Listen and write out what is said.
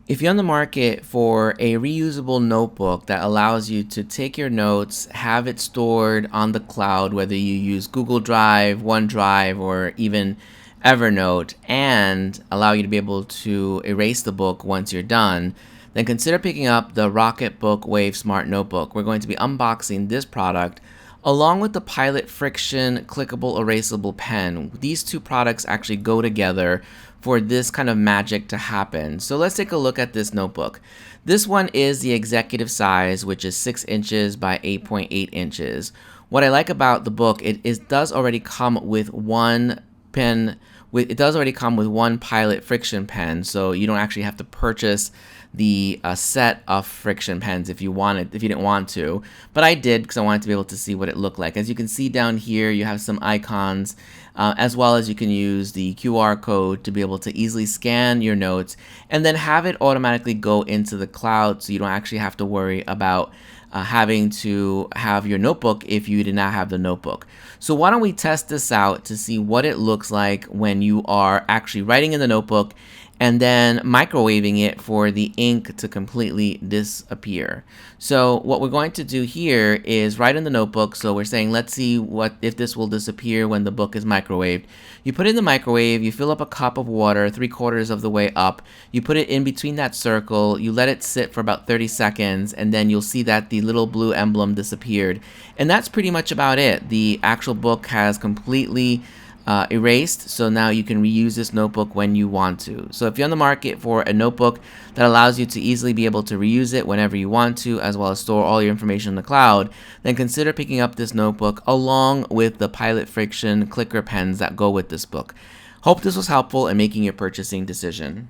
If you're on the market for a reusable notebook that allows you to take your notes, have it stored on the cloud, whether you use Google Drive, OneDrive, or even Evernote, and allow you to be able to erase the book once you're done, then consider picking up the Rocketbook Wave Smart Notebook. We're going to be unboxing this product along with the Pilot Frixion clickable erasable pen. These two products actually go together for this kind of magic to happen. So let's take a look at this notebook. This one is the executive size, which is 6 inches by 8.8 inches. What I like about the book, it does already come with one pen. It does already come with one Pilot Frixion pen, so you don't actually have to purchase the set of Frixion pens if you didn't want to. But I did because I wanted to be able to see what it looked like. As you can see down here, you have some icons, as well as you can use the QR code to be able to easily scan your notes and then have it automatically go into the cloud, so you don't actually have to worry about having to have your notebook if you did not have the notebook. So why don't we test this out to see what it looks like when you are actually writing in the notebook and then microwaving it for the ink to completely disappear. So what we're going to do here is write in the notebook. So we're saying, let's see if this will disappear when the book is microwaved. You put it in the microwave, you fill up a cup of water 3/4 of the way up, you put it in between that circle, you let it sit for about 30 seconds, and then you'll see that the little blue emblem disappeared. And that's pretty much about it. The actual book has completely erased, so now you can reuse this notebook when you want to. So if you're on the market for a notebook that allows you to easily be able to reuse it whenever you want to, as well as store all your information in the cloud, then consider picking up this notebook along with the Pilot Frixion clicker pens that go with this book. Hope this was helpful in making your purchasing decision.